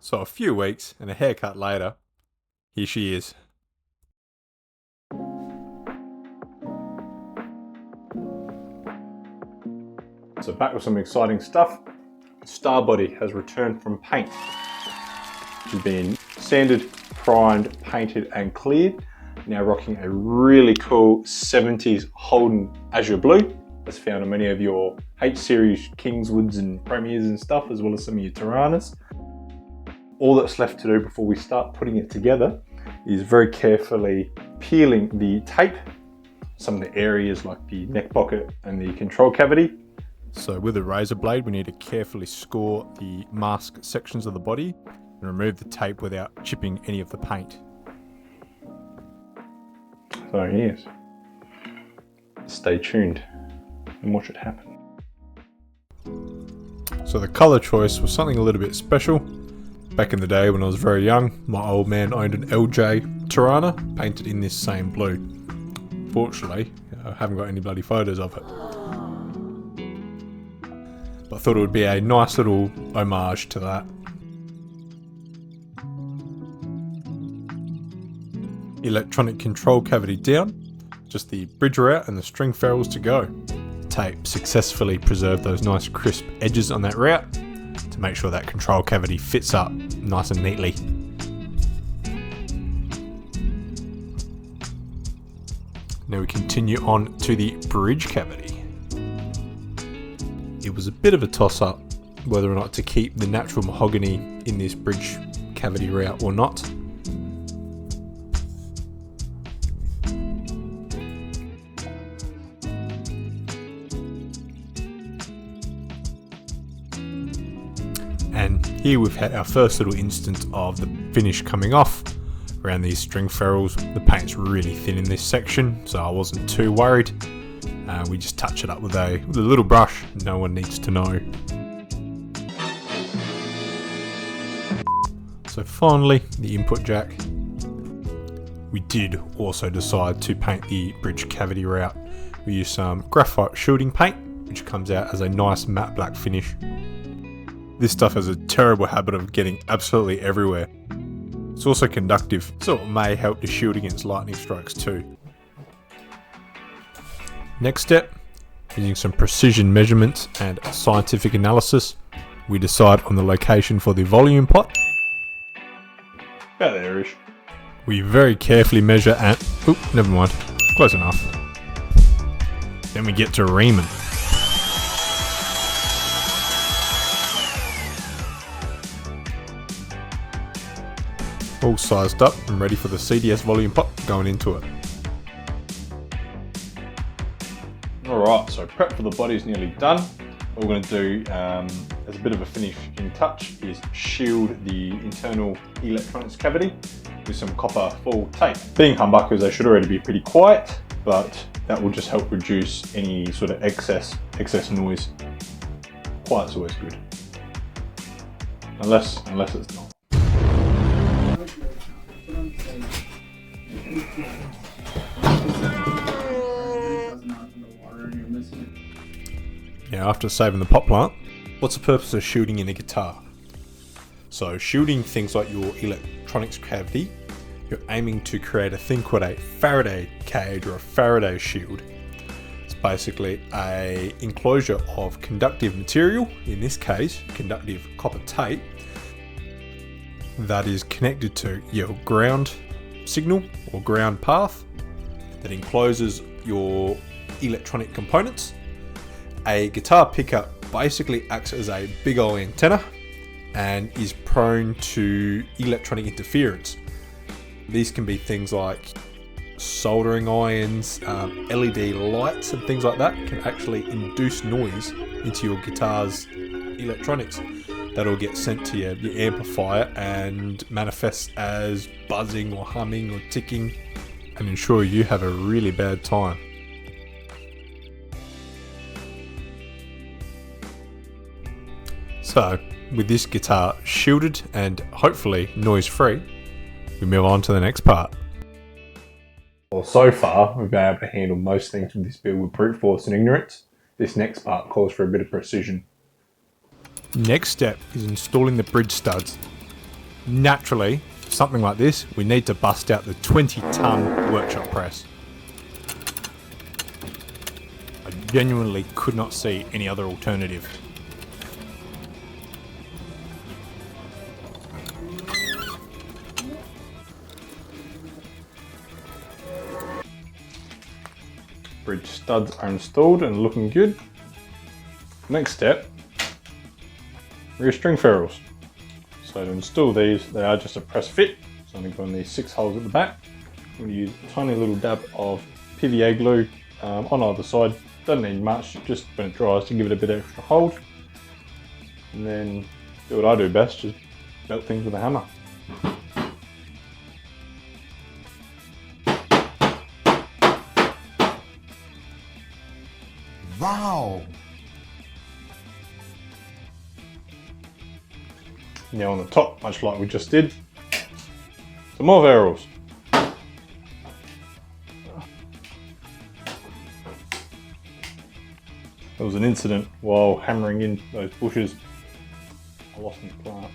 So a few weeks and a haircut later, here she is. So back with some exciting stuff. 𝗧𝗵𝗀 has returned from paint. She's been sanded, primed, painted and cleared. Now rocking a really cool 70s Holden azure blue. That's found on many of your H series Kingswoods and Premiers and stuff, as well as some of your Tirana's. All that's left to do before we start putting it together is very carefully peeling the tape, some of the areas like the neck pocket and the control cavity. So with a razor blade, we need to carefully score the mask sections of the body and remove the tape without chipping any of the paint. So yes, stay tuned and watch it happen. So the colour choice was something a little bit special. Back in the day when I was very young, my old man owned an LJ Tirana painted in this same blue. Fortunately, I haven't got any bloody photos of it. But I thought it would be a nice little homage to that. Electronic control cavity down, just the bridge route and the string ferrules to go. Tape successfully preserved those nice crisp edges on that route to make sure that control cavity fits up nice and neatly. Now we continue on to the bridge cavity. It was a bit of a toss-up whether or not to keep the natural mahogany in this bridge cavity route or not. And here we've had our first little instance of the finish coming off around these string ferrules. The paint's really thin in this section, so I wasn't too worried. We just touch it up with a little brush, no one needs to know. So finally, the input jack. We did also decide to paint the bridge cavity route. We used some graphite shielding paint, which comes out as a nice matte black finish. This stuff has a terrible habit of getting absolutely everywhere. It's also conductive, so it may help to shield against lightning strikes too. Next step, using some precision measurements and scientific analysis, we decide on the location for the volume pot. About there-ish. We very carefully measure and... oop, never mind. Close enough. Then we get to reaming. All sized up and ready for the CDS volume pot going into it. Alright, so prep for the body is nearly done. What we're going to do as a bit of a finishing touch is shield the internal electronics cavity with some copper foil tape. Being humbuckers, they should already be pretty quiet, but that will just help reduce any sort of excess noise. Quiet's always good. Unless it's not. Now, after saving the pot plant, what's the purpose of shielding in a guitar? So shielding things like your electronics cavity, you're aiming to create a thing called a Faraday cage or a Faraday shield. It's basically an enclosure of conductive material, in this case conductive copper tape, that is connected to your ground signal or ground path that encloses your electronic components. A guitar pickup basically acts as a big old antenna and is prone to electronic interference. These can be things like soldering irons, LED lights and things like that can actually induce noise into your guitar's electronics. That'll get sent to your amplifier and manifest as buzzing or humming or ticking and ensure you have a really bad time. So, with this guitar shielded and hopefully noise free, we move on to the next part. Well, so far we've been able to handle most things with this build with brute force and ignorance. This next part calls for a bit of precision. Next step is installing the bridge studs. Naturally, for something like this, we need to bust out the 20-ton workshop press. I genuinely could not see any other alternative. Bridge studs are installed and looking good. Next step, rear string ferrules. So to install these, they are just a press fit. So I'm going to go in these 6 holes at the back. I'm going to use a tiny little dab of PVA glue on either side. Doesn't need much, just when it dries to give it a bit of extra hold. And then do what I do best, just belt things with a hammer. Wow! Now on the top, much like we just did, some more ferrules. There was an incident while hammering in those bushes. I lost my plant.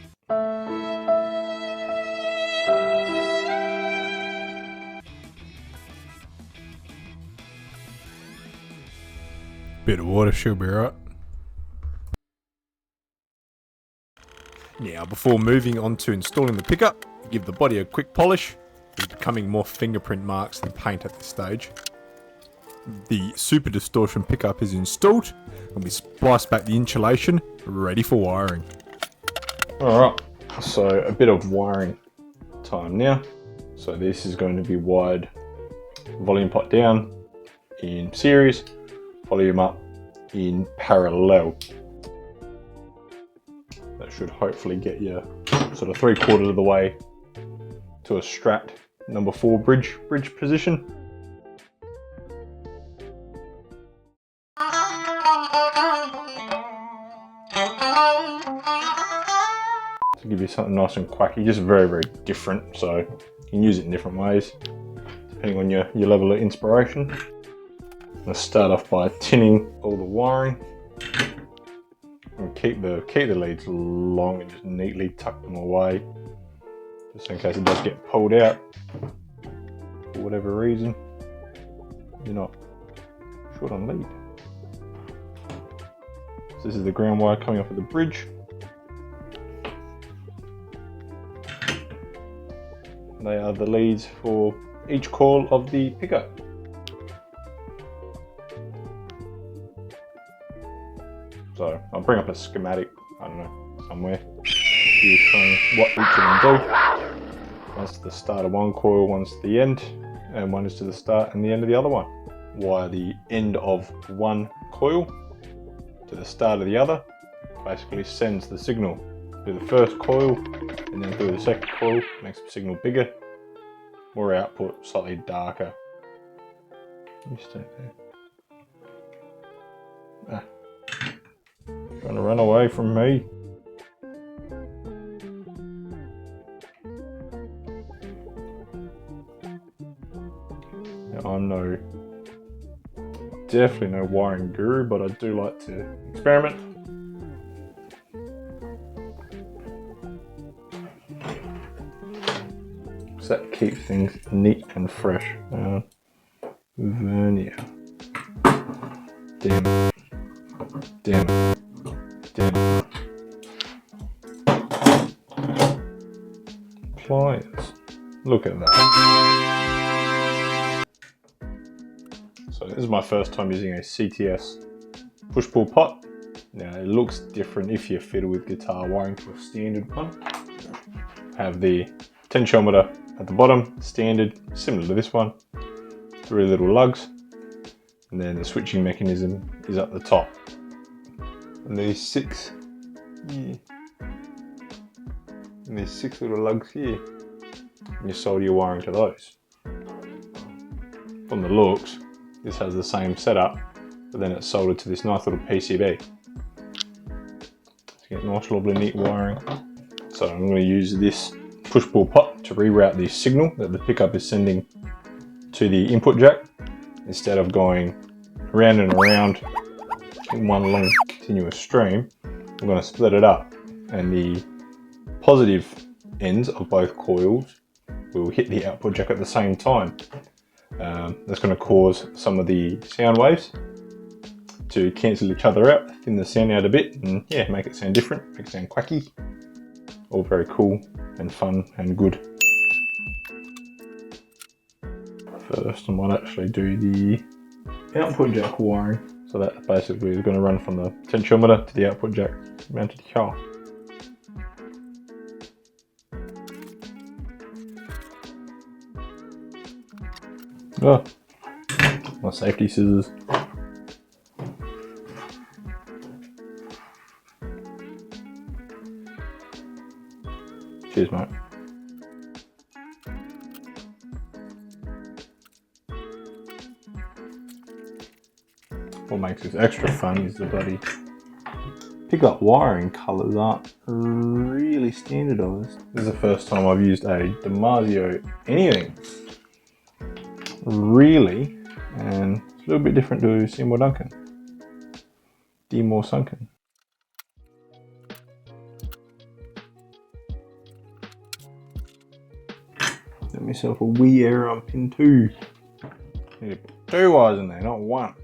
Bit of water, she'll be right. Now, before moving on to installing the pickup, give the body a quick polish. It's becoming more fingerprint marks than paint at this stage. The Super Distortion Pickup is installed, and we splice back the insulation, ready for wiring. Alright, so a bit of wiring time now. So this is going to be wired volume pot down in series, volume up in parallel. That should hopefully get you sort of 3/4 of the way to a Strat number 4 bridge position. To give you something nice and quacky, just very, very different, so you can use it in different ways depending on your level of inspiration. I'm going to start off by tinning all the wiring and keep the leads long and just neatly tuck them away, just in case it does get pulled out for whatever reason. You're not short on lead. So this is the ground wire coming off of the bridge. They are the leads for each coil of the pickup. So I'll bring up a schematic, I don't know, somewhere, showing what each of them do. One's to the start of one coil, one's to the end, and one is to the start and the end of the other one. Wire the end of one coil to the start of the other, basically sends the signal through the first coil and then through the second coil, makes the signal bigger, more output, slightly darker. You stay there. Trying to run away from me. Now, I'm definitely no wiring guru, but I do like to experiment. So that keeps things neat and fresh. Vernier. Damn it. Damn it. Damn it. Pliers. Look at that. So this is my first time using a CTS push-pull pot. Now it looks different if you're fitted with guitar wiring to a standard one. Have the potentiometer at the bottom, standard, similar to this one. 3 little lugs, and then the switching mechanism is up the top. And these 6 little lugs here, and you solder your wiring to those. From the looks, this has the same setup, but then it's soldered to this nice little PCB. To get nice, lovely, neat wiring. So I'm going to use this push-pull pot to reroute the signal that the pickup is sending to the input jack. Instead of going around and around in one long continuous stream, I'm going to split it up, and the positive ends of both coils will hit the output jack at the same time. That's going to cause some of the sound waves to cancel each other out, thin the sound out a bit, and yeah, make it sound different, make it sound quacky. All very cool and fun and good. First, I might actually do the output jack wiring. So that basically is going to run from the potentiometer to the output jack mounted here. Oh, my safety scissors. Cheers, mate. What makes this extra fun is the bloody pickup wiring colours aren't really standardised. This is the first time I've used a Dimarzio anything, really, and it's a little bit different to 𝗵𝗵𝗀. Got myself a wee error on pin 2. Need to put 2 wires in there, not 1.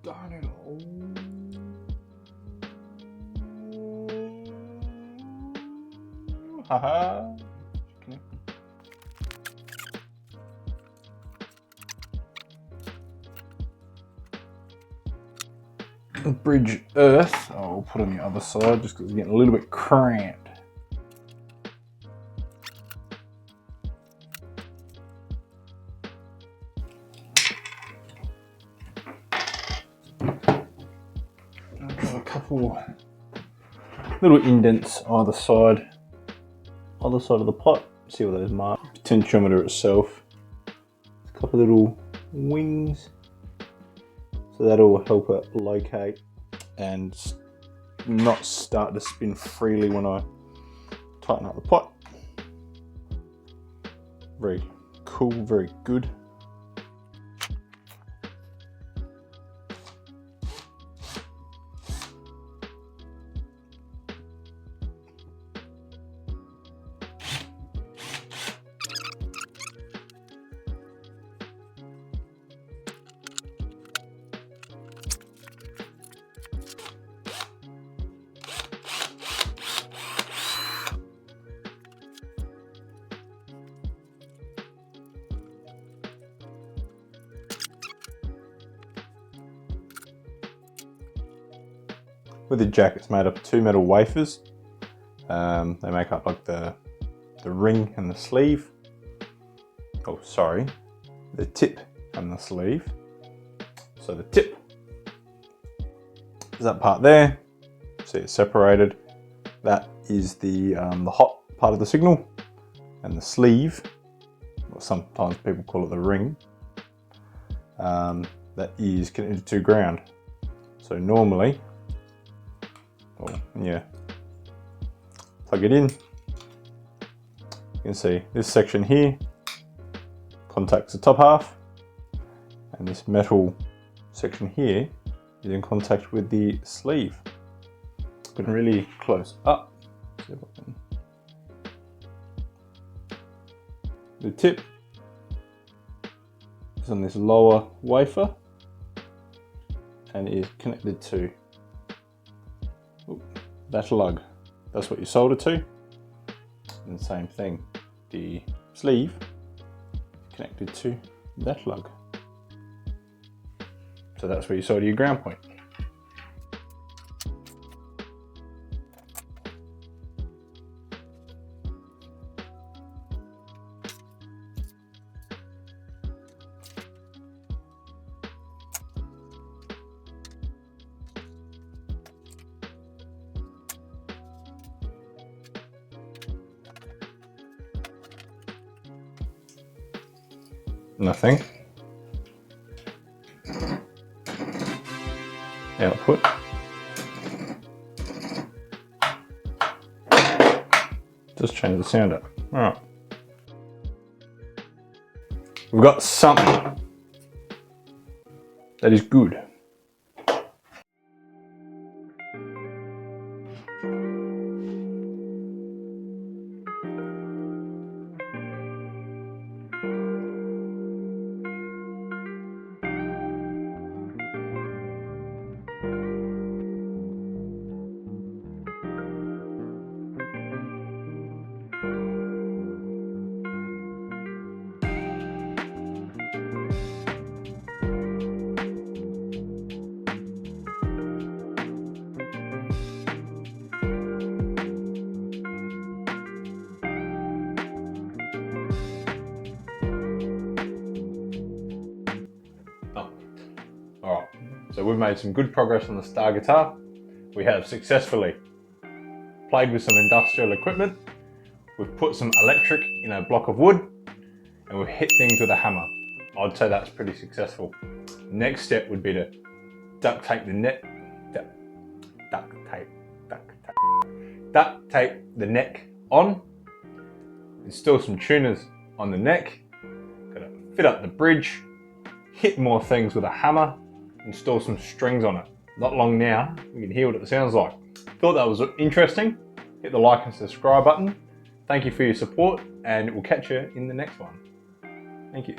Darn it all. Haha. Bridge earth, I'll put on the other side just because it's getting a little bit cramped. A couple little indents either side of the pot. See what those mark. Potentiometer itself. A couple little wings, so that'll help it locate and not start to spin freely when I tighten up the pot. Very cool, very good. With the jack, it's made up of 2 metal wafers. They make up like the ring and the sleeve. Oh, sorry, the tip and the sleeve. So the tip is that part there. See, it's separated. That is the hot part of the signal, and the sleeve, or sometimes people call it the ring, that is connected to ground. So normally, yeah, plug it in. You can see this section here contacts the top half, and this metal section here is in contact with the sleeve. Put it really close up. See if I can. The tip is on this lower wafer and is connected to that lug. That's what you solder to. And the same thing, the sleeve is connected to that lug. So that's where you solder your ground point. Nothing. Output. Just change the sound up. All right. We've got something that is good. Alright, so we've made some good progress on the Star guitar. We have successfully played with some industrial equipment. We've put some electric in a block of wood and we've hit things with a hammer. I'd say that's pretty successful. Next step would be to duct tape the neck on, install some tuners on the neck, gotta fit up the bridge, hit more things with a hammer, install some strings on it. Not long now, you can hear what it sounds like. Thought that was interesting. Hit the like and subscribe button. Thank you for your support and we'll catch you in the next one. Thank you.